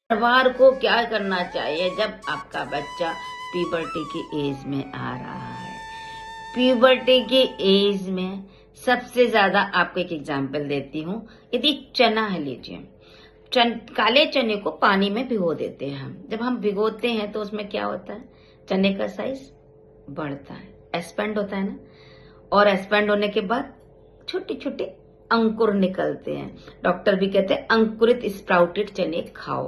परिवार को क्या करना चाहिए जब आपका बच्चा प्यूबर्टी की एज में आ रहा है। प्यूबर्टी की एज में सबसे ज्यादा आपको एक एग्जांपल देती हूँ। यदि चना है, लीजिए काले चने को पानी में भिगो देते हैं हम। जब हम भिगोते हैं तो उसमें क्या होता है, चने का साइज बढ़ता है, एक्सपेंड होता है ना, और एक्सपेंड होने के बाद छोटे छोटे अंकुर निकलते हैं। डॉक्टर भी कहते हैं अंकुरित स्प्राउटेड चने खाओ,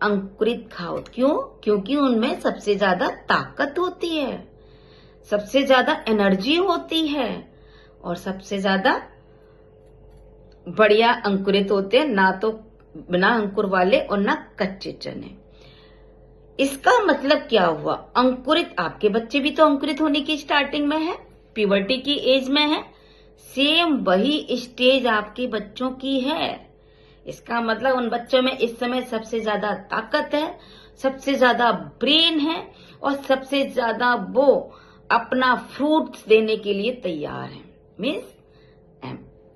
अंकुरित खाओ। क्यों? क्योंकि उनमें सबसे ज्यादा ताकत होती है, सबसे ज्यादा एनर्जी होती है और सबसे ज्यादा बढ़िया अंकुरित होते हैं, ना तो बिना अंकुर वाले और ना कच्चे चने। इसका मतलब क्या हुआ, अंकुरित आपके बच्चे भी तो अंकुरित होने की स्टार्टिंग में है, प्यूबर्टी की एज में है। सेम वही स्टेज आपके बच्चों की है। इसका मतलब उन बच्चों में इस समय सबसे ज्यादा ताकत है, सबसे ज्यादा ब्रेन है और सबसे ज्यादा वो अपना फ्रूट्स देने के लिए तैयार है। मीन्स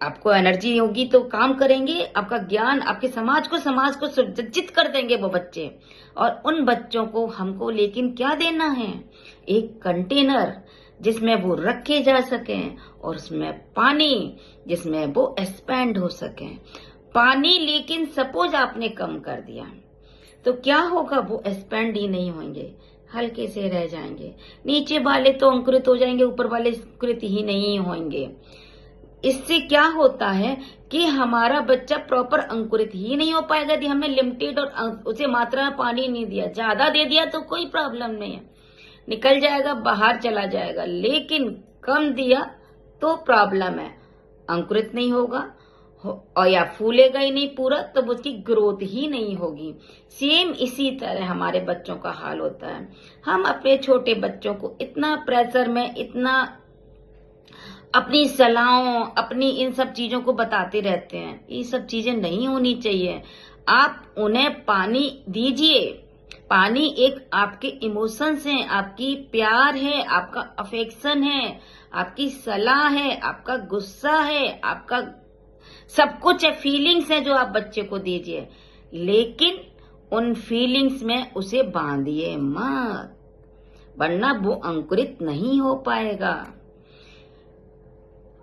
आपको एनर्जी होगी तो काम करेंगे, आपका ज्ञान आपके समाज को सुसज्जित कर देंगे वो बच्चे। और उन बच्चों को हमको लेकिन क्या देना है, एक कंटेनर जिसमें वो रखे जा सके और उसमें पानी जिसमें वो एक्सपेंड हो सके। पानी लेकिन सपोज आपने कम कर दिया तो क्या होगा, वो एक्सपेंड ही नहीं होंगे, हल्के से रह जाएंगे। नीचे वाले तो अंकुरित हो जाएंगे, ऊपर वाले अंकुरित ही नहीं होंगे। इससे क्या होता है कि हमारा बच्चा प्रॉपर अंकुरित ही नहीं हो पाएगा यदि हमने लिमिटेड और उसे मात्रा में पानी नहीं दिया। ज्यादा दे दिया तो कोई प्रॉब्लम नहीं है, निकल जाएगा, बाहर चला जाएगा, लेकिन कम दिया तो प्रॉब्लम है, अंकुरित नहीं होगा और या फूलेगा ही नहीं पूरा, तब उसकी ग्रोथ ही नहीं होगी। सेम इसी तरह हमारे बच्चों का हाल होता है। हम अपने छोटे बच्चों को इतना प्रेशर में, इतना अपनी सलाहों, अपनी इन सब चीजों को बताते रहते हैं। ये सब चीजें नहीं होनी चाहिए। आप उन्हें पानी दीजिए। पानी एक आपके इमोशंस हैं, आपकी प्यार है, आपका अफेक्शन है, आपकी सलाह है, आपका गुस्सा है, आपका सब कुछ है, फीलिंग्स है जो आप बच्चे को दीजिए। लेकिन उन फीलिंग्स में उसे बांधिए मत, वरना वो अंकुरित नहीं हो पाएगा।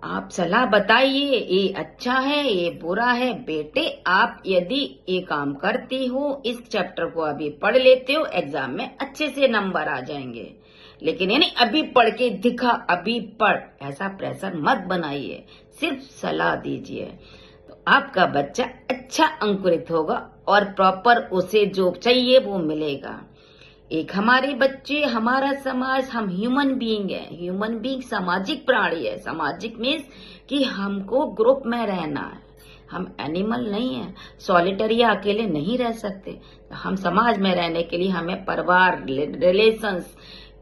आप सलाह बताइए, ये अच्छा है, ये बुरा है। बेटे आप यदि ये काम करती हो, इस चैप्टर को अभी पढ़ लेते हो, एग्जाम में अच्छे से नंबर आ जाएंगे। लेकिन यानी अभी पढ़ के दिखा, अभी पढ़, ऐसा प्रेशर मत बनाइए, सिर्फ सलाह दीजिए। तो आपका बच्चा अच्छा अंकुरित होगा और प्रॉपर उसे जो चाहिए वो मिलेगा। एक हमारे बच्चे, हमारा समाज, हम ह्यूमन बीइंग है। ह्यूमन बीइंग सामाजिक प्राणी है। सामाजिक मीन्स कि हमको ग्रुप में रहना है, हम एनिमल नहीं है, सॉलिटरी अकेले नहीं रह सकते। हम समाज में रहने के लिए हमें परिवार, रिलेशंस,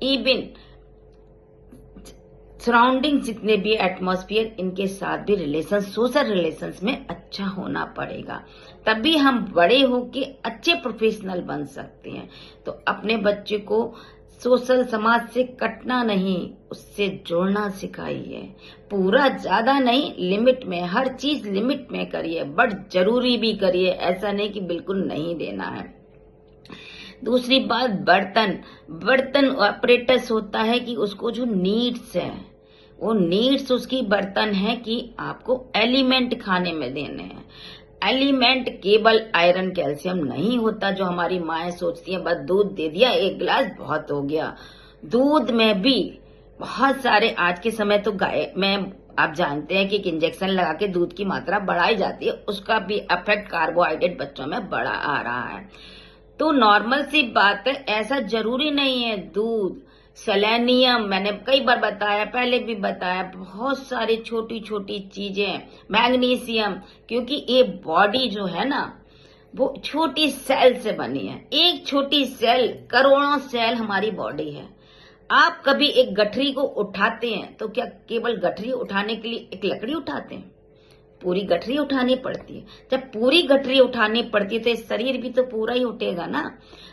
इवन सराउंडिंग जितने भी एटमॉस्फेयर, इनके साथ भी रिलेशन, सोशल रिलेशंस में अच्छा होना पड़ेगा, तभी हम बड़े होके अच्छे प्रोफेशनल बन सकते हैं। तो अपने बच्चे को सोशल समाज से कटना नहीं, उससे जोड़ना सिखाइए। पूरा ज्यादा नहीं, लिमिट में, हर चीज लिमिट में करिए, बट जरूरी भी करिए, ऐसा नहीं कि बिल्कुल नहीं देना है। दूसरी बात, बर्तन ऑपरेटर्स होता है कि उसको जो नीड्स है, वो नीड्स उसकी बर्तन है कि आपको एलिमेंट खाने में देने हैं। एलिमेंट केवल आयरन कैल्शियम नहीं होता जो हमारी माएं सोचती हैं, बस दूध दे दिया एक गिलास बहुत हो गया। दूध में भी बहुत सारे, आज के समय तो गाय में आप जानते हैं कि एक इंजेक्शन लगा के दूध की मात्रा बढ़ाई जाती है, उसका भी इफेक्ट कार्बोहाइड्रेट बच्चों में बड़ा आ रहा है। तो नॉर्मल सी बात है, ऐसा जरूरी नहीं है। दूध, सेलेनियम, मैंने कई बार बताया, पहले भी बताया, बहुत सारी छोटी छोटी चीजें, मैग्नीशियम, क्योंकि ये बॉडी जो है ना वो छोटी सेल से बनी है। एक छोटी सेल, करोड़ों सेल हमारी बॉडी है। आप कभी एक गठरी को उठाते हैं तो क्या केवल गठरी उठाने के लिए एक लकड़ी उठाते हैं? पूरी गठरी उठानी पड़ती है। जब पूरी गठरी उठानी पड़ती है तो शरीर भी तो पूरा ही उठेगा ना।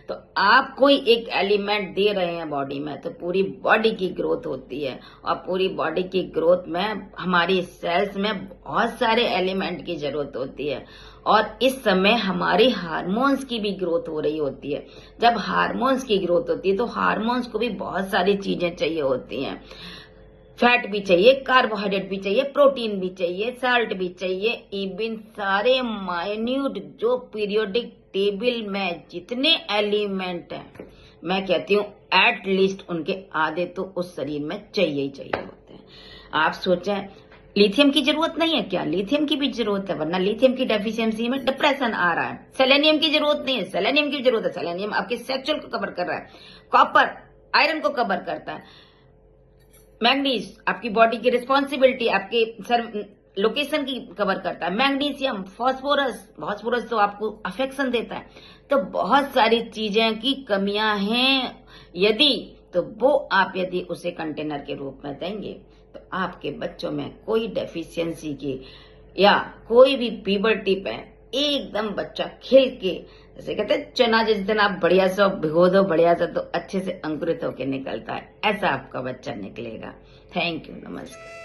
तो आप कोई एक एलिमेंट दे रहे हैं बॉडी में तो पूरी बॉडी की ग्रोथ होती है, और पूरी बॉडी की ग्रोथ में हमारी सेल्स में बहुत सारे एलिमेंट की जरूरत होती है। और इस समय हमारी हार्मोन्स की भी ग्रोथ हो रही होती है। जब हार्मोन्स की ग्रोथ होती है तो हार्मोन्स को भी बहुत सारी चीजें चाहिए होती हैं। फैट भी चाहिए, कार्बोहाइड्रेट भी चाहिए, प्रोटीन भी चाहिए, साल्ट भी चाहिए, इवन सारे माइन्यूट जो पीरियोडिक टेबल में जितने एलिमेंट हैं, मैं कहती हूँ एटलीस्ट उनके आधे तो उस शरीर में चाहिए ही चाहिए होते हैं। आप सोचें, लिथियम की जरूरत नहीं है क्या? लिथियम की भी जरूरत है, वरना लिथियम की डेफिशिएंसी में डिप्रेशन आ रहा है। सेलेनियम की जरूरत नहीं है, सेलेनियम की जरूरत है। सेलेनियम आपके सेक्सुअल को कवर कर रहा है। कॉपर आयरन को कवर करता है। मैग्नीज आपकी बॉडी की रिस्पॉन्सिबिलिटी, आपके लोकेशन की कवर करता है। मैग्नीशियम, फॉस्फोरस तो आपको अफेक्शन देता है। तो बहुत सारी चीजें की कमियां हैं, यदि तो वो आप यदि उसे कंटेनर के रूप में देंगे तो आपके बच्चों में कोई डेफिशिएंसी की या कोई भी प्यूबर्टी पे एकदम बच्चा खिल के, जैसे कहते हैं चना जिस दिन आप बढ़िया सा भिगो दो बढ़िया सा तो अच्छे से अंकुरित होकर निकलता है, ऐसा आपका बच्चा निकलेगा। थैंक यू, नमस्कार।